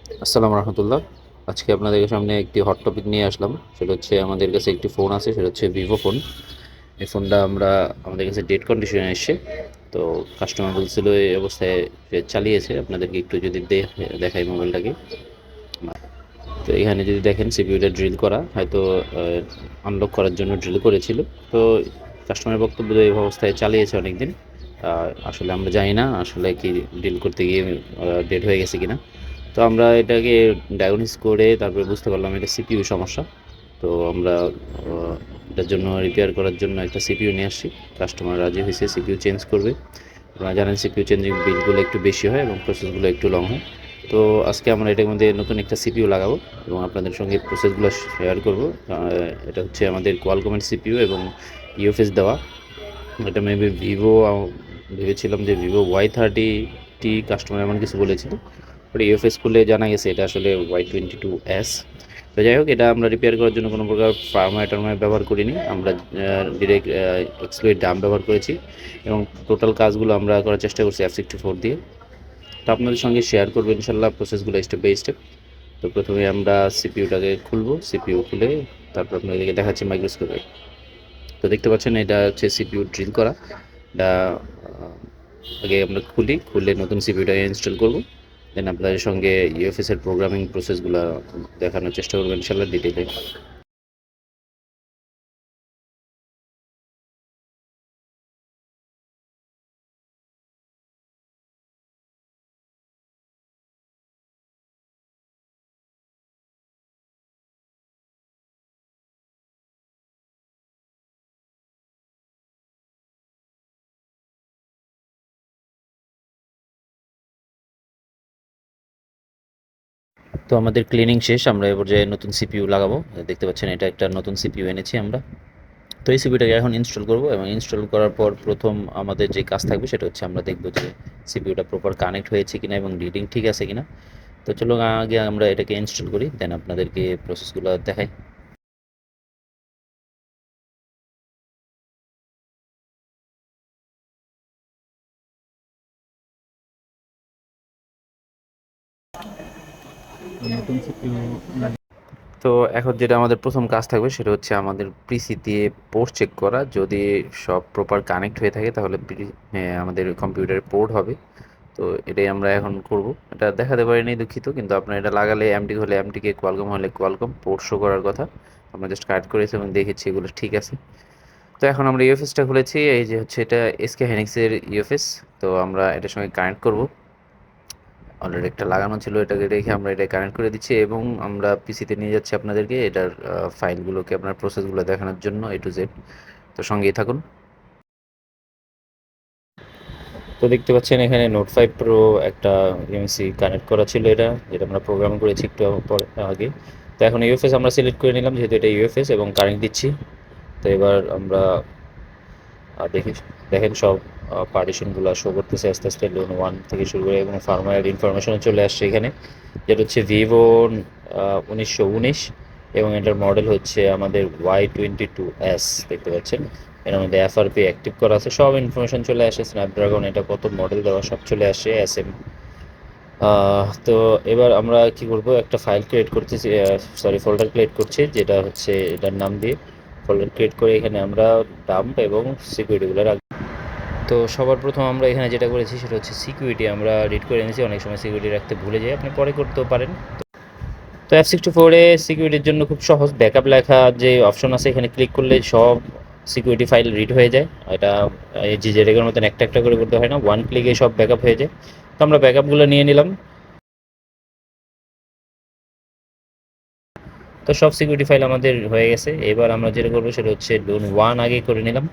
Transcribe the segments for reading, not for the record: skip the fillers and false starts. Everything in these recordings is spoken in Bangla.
আসসালামু রাহমাতুল্লাহ। আজকে আপনাদের সামনে একটি হট টপিক নিয়ে আসলাম। সেটা হচ্ছে আমাদের কাছে একটি ফোন আছে, সেটা হচ্ছে ভিভো ফোন। এই ফোনটা আমাদের কাছে ডেড কন্ডিশনে এসছে। তো কাস্টমার বলছিল এই অবস্থায় সে চালিয়েছে। আপনাদেরকে একটু যদি দেখাই মোবাইলটাকে। তো এখানে যদি দেখেন সিপিইউটা ড্রিল করা, হয়তো আনলক করার জন্য ড্রিল করেছিল। তো কাস্টমারের বক্তব্য এই অবস্থায় চালিয়েছে অনেকদিন। আসলে আমরা জানি না আসলে কি ড্রিল করতে গিয়ে ডেড হয়ে গেছে কিনা। তো আমরা এটাকে ডায়াগনোসিস করে তারপরে বুঝতে পারলাম এটা সিপিইউ সমস্যা। তো আমরা এটার জন্য রিপেয়ার করার জন্য একটা সিপিইউ নিয়ে আসছি। কাস্টমার রাজি হয়েছে, সিপিইউ চেঞ্জ করবে। আপনারা জানেন সিপিইউ চেঞ্জিং বিলগুলো একটু বেশি হয় এবং প্রসেসগুলো একটু লং হয়। তো আজকে আমরা এটার মধ্যে নতুন একটা সিপিইউ লাগাবো এবং আপনাদের সঙ্গে প্রসেসগুলো শেয়ার করব। এটা হচ্ছে আমাদের কোয়ালকমের সিপিইউ এবং ইউএফএস দেওয়া। এটা মেবি ভিভো, ভেবেছিলাম যে ভিভো Y30T, কাস্টমার এমন কিছু বলেছিল। পরে ইউএফএস খুলে জানা গেছে এটা আসলে Y22S। তো যাই হোক, এটা আমরা রিপেয়ার করার জন্য কোনো প্রকার ফার্মওয়্যার টার্মওয়্যার ব্যবহার করিনি। আমরা ডিরেক্ট এক্সপ্লয়েড ডাম্প ব্যবহার করেছি এবং টোটাল কাজগুলো আমরা করার চেষ্টা করছি F64 দিয়ে। তো আপনাদের সঙ্গে শেয়ার করবো ইনশাল্লাহ প্রসেসগুলো স্টেপ বাই স্টেপ। তো প্রথমে আমরা সিপিইউটাকে খুলবো, সিপিইউ খুলে তারপর আপনাদেরকে দেখাচ্ছি মাইক্রোস্কোপে। তো দেখতে পাচ্ছেন এটা হচ্ছে সিপিইউ ড্রিল করা। এটা আগে আমরা খুলে নতুন সিপিইউটাকে ইনস্টল করব। দেন আপনাদের সঙ্গে ইউএফএস এর প্রোগ্রামিং প্রসেসগুলো দেখানোর চেষ্টা করবো ইনশাল্লাহ ডিটেইলে। তো আমাদের ক্লিনিং শেষ, আমরা এবার যে নতুন সিপিইউ লাগাবো। দেখতে পাচ্ছেন এটা একটা নতুন সিপিইউ এনেছি আমরা। তো এই সিপিইউটাকে এখন ইনস্টল করব এবং ইনস্টল করার পর প্রথম আমাদের যে কাজ থাকবে সেটা হচ্ছে আমরা দেখব যে সিপিইউটা প্রপার কানেক্ট হয়েছে কিনা এবং রিডিং ঠিক আছে কিনা। তো চলো আগে আমরা এটাকে ইনস্টল করি, দেন আপনাদেরকে প্রসেসগুলো দেখাই। তো এখন যেটা আমাদের প্রথম কাজ থাকবে সেটা হচ্ছে আমাদের পিসি দিয়ে পোর্ট চেক করা। যদি সব প্রপার কানেক্ট হয়ে থাকে তাহলে আমাদের কম্পিউটারে পোর্ট হবে। তো এটাই আমরা এখন করব। এটা দেখাতে পারিনি, দুঃখিত, কিন্তু আপনার এটা লাগালে এমটি হলে এমটিকে, কোয়ালকম হলে কোয়ালকম পোর্ট শো করার কথা। আমরা জাস্ট কানেক্ট করেছি এবং দেখেছি এগুলো ঠিক আছে। তো এখন আমরা ইউএফএসটা খুলেছি, এই যে হচ্ছে এটা এসকে হ্যানিক্সের ইউএফএস। তো আমরা এটার সঙ্গে কানেক্ট করব। অলরেডি একটা লাগানো ছিল, এটাকে রেখে আমরা এটা কানেক্ট করে দিচ্ছি এবং আমরা পিসিতে নিয়ে যাচ্ছি আপনাদেরকে এটার ফাইলগুলোকে, আপনার প্রসেসগুলো দেখানোর জন্য A to Z। তো সঙ্গেই থাকুন। তো দেখতে পাচ্ছেন এখানে নোট 5 প্রো একটা ইএমসি কানেক্ট করা ছিল, এটা যেটা আমরা প্রোগ্রাম করেছি একটু পরে আগে। তো এখন ইউএফএস আমরা সিলেক্ট করে নিলাম যেহেতু এটা ইউএফএস, এবং কানেক্ট দিচ্ছি। তো এবার আমরা দেখি, দেখেন সব পার্টিশনগুলো শো করতেছে আস্তে আস্তে, লোন 1 থেকে শুরু করে এবং ফার্মওয়্যার ইনফরমেশনও চলে আসছে এখানে। যেটা হচ্ছে ভিভো 1919 এবং এটার মডেল হচ্ছে আমাদের Y22S। দেখতে পাচ্ছেন এর মধ্যে এফআরপি অ্যাক্টিভ করা আছে, সব ইনফরমেশন চলে আসে, স্ন্যাপড্রাগন এটা কত মডেল দেওয়া সব চলে আসে, SM। তো এবার আমরা কি করব, একটা ফাইল ক্রিয়েট করতেছি, সরি ফোল্ডার ক্রিয়েট করছি, যেটা হচ্ছে এটার নাম দিয়ে ফোল্ডার ক্রিয়েট করে এখানে আমরা ডাম্প এবং সিকিউরিটিগুলো রাখবো। তো সবার প্রথম আমরা এখানে যেটা করেছি সেটা হচ্ছে সিকিউরিটি আমরা রিড করে নিয়েছি। অনেক সময় সিকিউরিটি রাখতে ভুলে যাই, আপনি পরে করতেও পারেন। তো F64 সিকিউরিটির জন্য খুব সহজ, ব্যাকআপ লেখা যে অপশন আছে এখানে ক্লিক করলে সব সিকিউরিটি ফাইল রিড হয়ে যায়। এটা এই জিজেরেগের মতন একটা একটা করে করতে হয় না, ওয়ান ক্লিকে সব ব্যাকআপ হয়ে যায়। তো আমরা ব্যাকআপগুলো নিয়ে নিলাম। তো সব সিকিউরিটি ফাইল আমাদের হয়ে গেছে। এবার আমরা যেটা করবো সেটা হচ্ছে লোন 1 আগে করে নিলাম।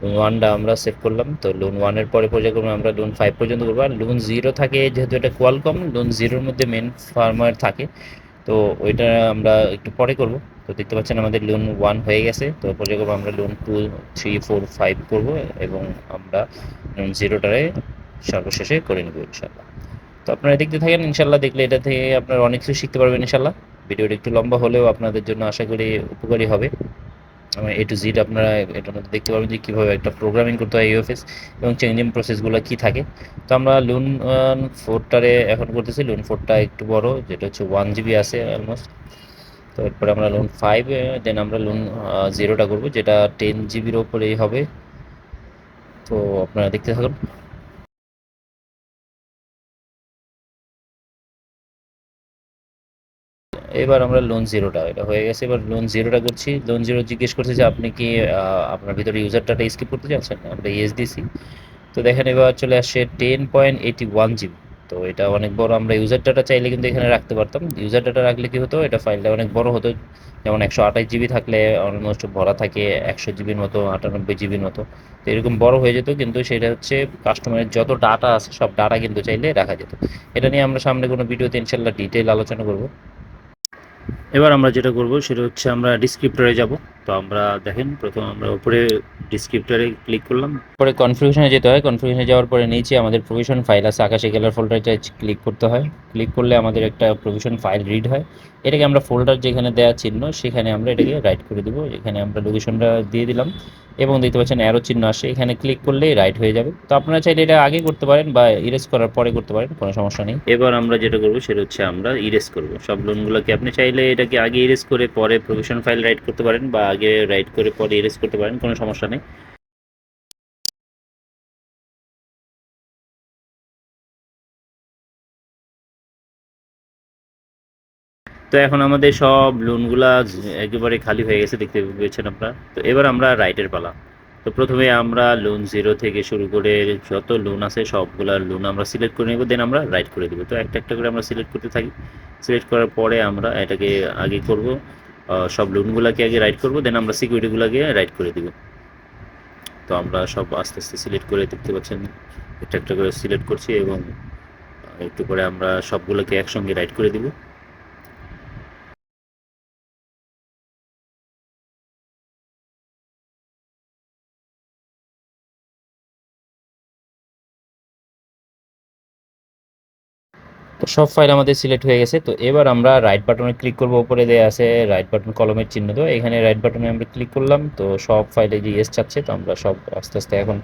লোন 1টা আমরা সেভ করলাম। তো লোন 1-এর পরে পর্যায়ক্রমে আমরা লোন 5 পর্যন্ত করবো। আর লোন 0 থাকে, যেহেতু এটা কোয়ালকম, লোন 0-র মধ্যে মেন ফার্মওয়্যার থাকে। তো ওইটা আমরা একটু পরে করব। তো দেখতে পাচ্ছেন আমাদের লোন 1 হয়ে গেছে। তো পর্যায়ক্রমে আমরা লোন 2, 3, 4, 5 করব এবং আমরা লোন 0টারে সর্বশেষে করে নেব ইনশাল্লাহ। তো আপনারা দেখতে থাকেন ইনশাল্লাহ, দেখলে এটা থেকে আপনারা অনেক কিছু শিখতে পারবেন ইনশাল্লাহ। ভিডিওটা একটু লম্বা হলেও আপনাদের জন্য আশা করি উপকারী হবে। এ টু জেড আপনারা এটার মধ্যে দেখতে পারবেন যে কীভাবে একটা প্রোগ্রামিং করতে হয় ইউএফএস এবং চেঞ্জিং প্রসেসগুলো কী থাকে। তো আমরা লুন 4টারে এখন করতেছি। লুন 4টা একটু বড়, যেটা হচ্ছে 1 জিবি আছে অলমোস্ট। তো এরপরে আমরা লুন 5, দেন আমরা লুন 0টা করবো, যেটা 10 জিবির ওপরেই হবে। তো আপনারা দেখতে থাকুন। এবার আমরা লোন জিরোটা, এটা হয়ে গেছে। এবার লোন জিরোটা করছি। লোন জিরো জিজ্ঞেস করছে যে আপনি কি আপনার ভিতরে ইউজার ডাটা স্কিপ করতে চাচ্ছেন, আমরা ইয়েস দিছি। তো দেখেন এবার চলে আসছে 10.81 জিবি। তো এটা অনেক বড়। আমরা ইউজার ডাটা চাইলে কিন্তু এখানে রাখতে পারতাম। ইউজার ডাটা রাখলে কি হতো, এটা ফাইলটা অনেক বড় হতো। যেমন 128 জিবি থাকলে অলমোস্ট ভরা থাকে 100 জিবির মতো, 98 জিবির মতো। তো এরকম বড় হয়ে যেত, কিন্তু সেটা হচ্ছে কাস্টমারের যত ডাটা আছে সব ডাটা কিন্তু চাইলে রাখা যেত। এটা নিয়ে আমরা সামনে কোনো ভিডিওতে ইনশাল্লাহ ডিটেল আলোচনা করব। এবার আমরা যেটা করব সেটা হচ্ছে আমরা ডিসক্রিপ্টরে যাব। তো আমরা দেখেন প্রথম আমরা উপরে ডিসক্রিপ্টরে ক্লিক করলাম, পরে কনফিগারেশনে যেতে হয়। কনফিগারেশনে যাওয়ার পরে নিচে আমাদের প্রভিশন ফাইল আছে, আকাশে গেলার ফোল্ডারটা ক্লিক করতে হয়। ক্লিক করলে আমাদের একটা প্রভিশন ফাইল রিড হয়। এটাকে আমরা ফোল্ডার যেখানে দেওয়া চিহ্ন সেখানে আমরা এটাকে রাইট করে দেবো। এখানে আমরা লোকেশনটা দিয়ে দিলাম এবং দেখতে পাচ্ছেন অ্যারো চিহ্ন আসে, এখানে ক্লিক করলেই রাইট হয়ে যাবে। তো আপনারা চাইলে এটা আগে করতে পারেন বা ইরেজ করার পরে করতে পারেন, কোনো সমস্যা নেই। এবার আমরা যেটা করবো সেটা হচ্ছে আমরা ইরেজ করব সব লোনগুলোকে। আপনি চাইলে এটাকে আগে ইরেজ করে পরে প্রভিশন ফাইল রাইট করতে পারেন, বা আগে রাইট করে পরে ইরেজ করতে পারেন, কোনো সমস্যা নেই। তো এখন আমাদের সব লোনগুলা একেবারে খালি হয়ে গেছে, দেখতে পেয়েছেন আপনারা। তো এবার আমরা রাইটের পালা। তো প্রথমে আমরা লোন জিরো থেকে শুরু করে যত লোন আছে সবগুলা লোন আমরা সিলেক্ট করে নেব, দেন আমরা রাইট করে দেবো। তো একটা একটা করে আমরা সিলেক্ট করতে থাকি। সিলেক্ট করার পরে আমরা এটাকে আগে করব, সব লোনগুলোকে আগে রাইট করব, দেন আমরা সিকিউরিটিগুলোকে রাইট করে দিব। তো আমরা সব আস্তে আস্তে সিলেক্ট করে দেখতে পাচ্ছেন একটা একটা করে সিলেক্ট করছি, এবং একটু করে আমরা সবগুলোকে একসঙ্গে রাইট করে দিব। তো সব ফাইল আমাদের সিলেক্ট হয়ে গেছে। তো এবার আমরা রাইট বাটনে ক্লিক করব, উপরে দেওয়া আছে রাইট বাটন কলমের চিহ্ন। তো এখানে রাইট বাটনে আমরা ক্লিক করলাম। তো সব ফাইলে যে ইয়েস চাচ্ছে, তো আমরা সব আস্তে আস্তে এখন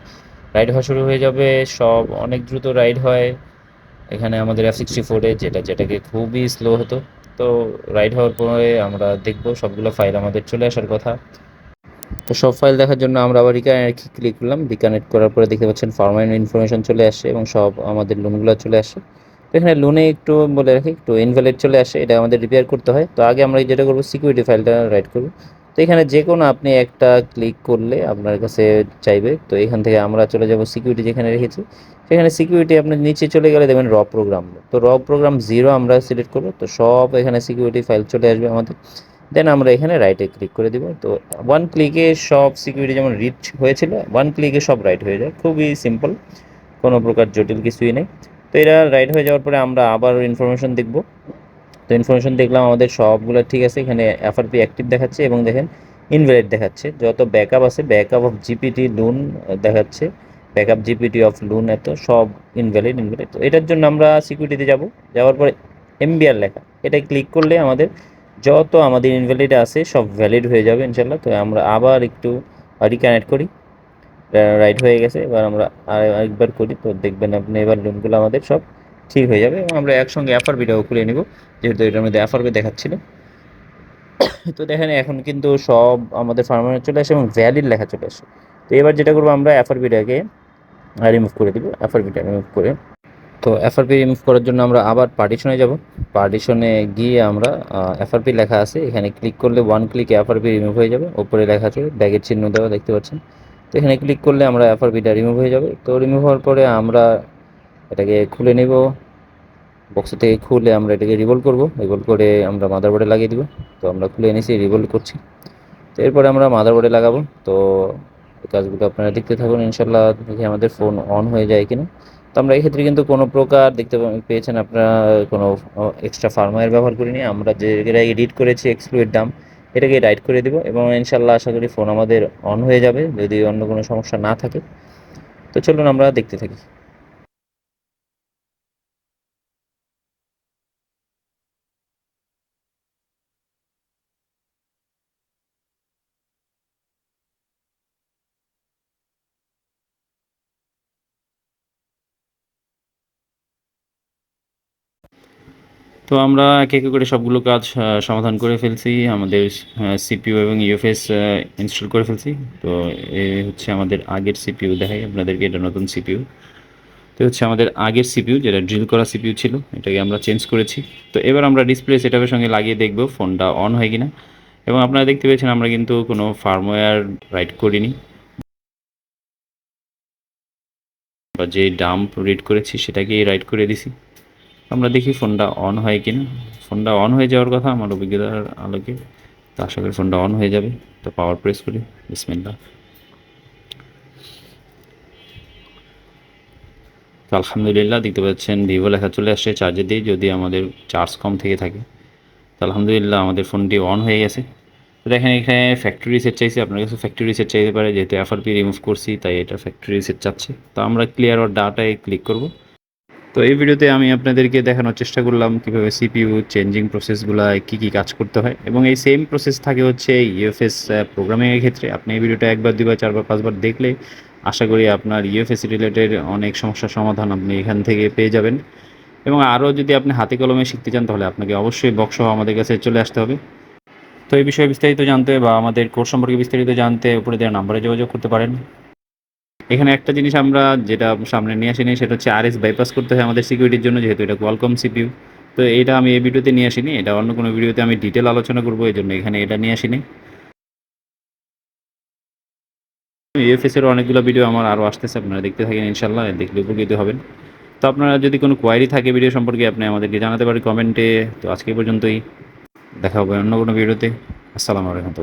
রাইড হওয়া শুরু হয়ে যাবে। সব অনেক দ্রুত রাইড হয়। এখানে আমাদের F64-এ যেটাকে খুবই স্লো হতো। তো রাইড হওয়ার পরে আমরা দেখব সবগুলো ফাইল আমাদের চলে আসার কথা। তো সব ফাইল দেখার জন্য আমরা আবার রিকানেক্ট ক্লিক করলাম। রিকানেক্ট করার পরে দেখতে পাচ্ছেন ফার্মার ইনফরমেশন চলে আসছে এবং সব আমাদের লোনগুলো চলে আসে। তো এখানে লোনে একটু বলে রাখি, একটু ইনভ্যালিড চলে আসে, এটা আমাদের রিপেয়ার করতে হয়। তো আগে আমরা যেটা করবো সিকিউরিটি ফাইলটা রাইট করবো। তো এখানে যে কোনো আপনি একটা ক্লিক করলে আপনার কাছে চাইবে। তো এখান থেকে আমরা চলে যাব সিকিউরিটি যেখানে রেখেছি, সেখানে সিকিউরিটি আপনার নিচে চলে গেলে দেবেন র প্রোগ্রাম। তো র প্রোগ্রাম 0 আমরা সিলেক্ট করবো। তো সব এখানে সিকিউরিটি ফাইল চলে আসবে আমাদের। দেন আমরা এখানে রাইটে ক্লিক করে দিব। তো ওয়ান ক্লিকে সব সিকিউরিটি যেমন রিচ হয়েছিল, ওয়ান ক্লিকে সব রাইট হয়ে যায়। খুবই সিম্পল, কোনো প্রকার জটিল কিছুই নেই। তো এটা রাইট হয়ে যাওয়ার পরে আমরা আবার ইনফরমেশন দেখব। তো ইনফরমেশন দেখলাম আমাদের সবগুলো ঠিক আছে। এখানে এফআরপি অ্যাক্টিভ দেখাচ্ছে এবং দেখেন ইনভ্যালিড দেখাচ্ছে। যত ব্যাকআপ আছে, ব্যাকআপ অফ জিপিটি লোন দেখাচ্ছে, ব্যাকআপ জিপিটি অফ লোন, এত সব ইনভ্যালিড ইনভ্যালিড। তো এটার জন্য আমরা সিকিউরিটিতে যাব। যাওয়ার পরে এমবিআর লেখা, এটা ক্লিক করলে আমাদের যত আমাদের ইনভ্যালিড আছে সব ভ্যালিড হয়ে যাবে ইনশাল্লাহ। তো আমরা আবার একটু রিকানেক্ট করি। রাইট হয়ে গেছে। এবার আমরা আরেকবার করি, তো দেখবেন আপনি এবার লোনগুলো আমাদের সব ঠিক হয়ে যাবে এবং আমরা একসঙ্গে এফআরবিটাও খুলে নিব, যেহেতু এটার মধ্যে এফআরবি দেখাচ্ছিল। তো দেখেন এখন কিন্তু সব আমাদের ফার্মারে চলে আসে এবং ভ্যালিড লেখা চলে আসে। তো এবার যেটা করবো, আমরা এফআরবিটাকে রিমুভ করে দিব। এফআরবিটা রিমুভ করে, তো এফআরপি রিমুভ করার জন্য আমরা আবার পার্টিশনে যাব। পার্টিশনে গিয়ে আমরা এফআরপি লেখা আছে, এখানে ক্লিক করলে ওয়ান ক্লিকে এফআরপি রিমুভ হয়ে যাবে। ওপরে লেখা আছে ব্যাগের চিহ্ন দেওয়া, দেখতে পাচ্ছেন। তো এখানে ক্লিক করলে আমরা এফআরপিটা রিমুভ হয়ে যাবে। তো রিমুভ হওয়ার পরে আমরা এটাকে খুলে নেব। বক্স থেকে খুলে আমরা এটাকে রিভোল্ভ করব। রিভোল্ভ করে আমরা মাদারবোর্ডে লাগিয়ে দিব। তো আমরা খুলে এনেছি, রিভোল্ভ করছি। তো এরপরে আমরা মাদারবোর্ডে লাগাবো। তো এই কাজগুলো আপনারা দেখতে থাকুন, ইনশাল্লাহ দেখি আমাদের ফোন অন হয়ে যায় কিনা। তো আমরা এক্ষেত্রে কিন্তু কোনো প্রকার দেখতে পেয়েছেন আপনারা কোনো এক্সট্রা ফার্মওয়্যার ব্যবহার করিনি। আমরা যে এডিট করেছি এক্সপ্লয়েড ডাম, এটাকে রাইট করে দিব এবং ইনশাল্লাহ আশা করি ফোন আমাদের অন হয়ে যাবে, যদি অন্য কোনো সমস্যা না থাকে। তো চলুন আমরা দেখতে থাকি। তো আমরা একে একে করে সবগুলো কাজ সমাধান করে ফেলছি। আমাদের সিপিইউ এবং ইউএফএস ইনস্টল করে ফেলছি। তো এই হচ্ছে আমাদের আগের সিপিইউ, দেখাই আপনাদেরকে, এটা নতুন সিপিইউ। তো হচ্ছে আমাদের আগের সিপিইউ, যেটা ড্রিল করা সিপিইউ ছিল, এটাকে আমরা চেঞ্জ করেছি। তো এবার আমরা ডিসপ্লে সেটআপের সঙ্গে লাগিয়ে দেখব ফোনটা অন হয় কিনা। এবং আপনারা দেখতে পেয়েছেন আমরা কিন্তু কোনো ফার্মওয়্যার রাইট করিনি, বা যে ডাম্প রিড করেছি সেটাকেই রাইট করে দিছি। আমরা দেখি ফোনটা অন হয় কিনা। ফোনটা অন হয়ে যাওয়ার কথা আমার অভিজ্ঞতার আলোকে। তো আশা করি ফোনটা অন হয়ে যাবে। তো পাওয়ার প্রেস করি, বিসমিল্লাহ। তো আলহামদুলিল্লাহ দেখতে পাচ্ছেন ভিভো লেখা চলে আসছে চার্জে দিয়ে, যদি আমাদের চার্জ কম থেকে থাকে। তো আলহামদুলিল্লাহ আমাদের ফোনটি অন হয়ে গেছে। তো দেখেন এখানে ফ্যাক্টরি সেট চাইছে, আপনার কাছে ফ্যাক্টরি সেট চাইতে পারে, যেহেতু এফআরপি রিমুভ করছি তাই এটা ফ্যাক্টরি সেট চাচ্ছে। তো আমরা ক্লিয়ার অর ডাটায় ক্লিক করব। তো এই ভিডিওতে আমি আপনাদেরকে দেখানোর চেষ্টা করলাম কীভাবে সিপিইউ চেঞ্জিং প্রসেসগুলায় কী কী কাজ করতে হয়, এবং এই সেম প্রসেস থাকে হচ্ছে ইউএফএস প্রোগ্রামিংয়ের ক্ষেত্রে। আপনি এই ভিডিওটা একবার, দুইবার, চারবার, পাঁচবার দেখলে আশা করি আপনার ইউএফএস রিলেটেড অনেক সমস্যার সমাধান আপনি এখান থেকে পেয়ে যাবেন। এবং আরও যদি আপনি হাতে কলমে শিখতে চান তাহলে আপনাকে অবশ্যই বক্সসহ আমাদের কাছে চলে আসতে হবে। তো এই বিষয়ে বিস্তারিত জানতে বা আমাদের কোর্স সম্পর্কে বিস্তারিত জানতে উপরে দেওয়া নাম্বারে যোগাযোগ করতে পারেন। এখানে একটা জিনিস আমরা যেটা সামনে নিয়ে আসিনি, সেটা হচ্ছে আরএস বাইপাস করতে হয় আমাদের সিকিউরিটির জন্য, যেহেতু এটা কোয়ালকম সিপিইউ। তো এটা আমি এই ভিডিওতে নিয়ে আসিনি, এটা অন্য কোনো ভিডিওতে আমি ডিটেল আলোচনা করবো, এই জন্য এখানে এটা নিয়ে আসিনি। ইউএফএস এর অনেকগুলো ভিডিও আমার আরও আসতেছে, আপনারা দেখতে থাকেন, ইনশাল্লাহ দেখলে উপকৃত হবেন। তো আপনারা যদি কোনো কোয়ারি থাকে ভিডিও সম্পর্কে আপনি আমাদেরকে জানাতে পারেন কমেন্টে। তো আজকে পর্যন্তই, দেখা হবে অন্য কোনো ভিডিওতে। আসসালামু আলাইকুম।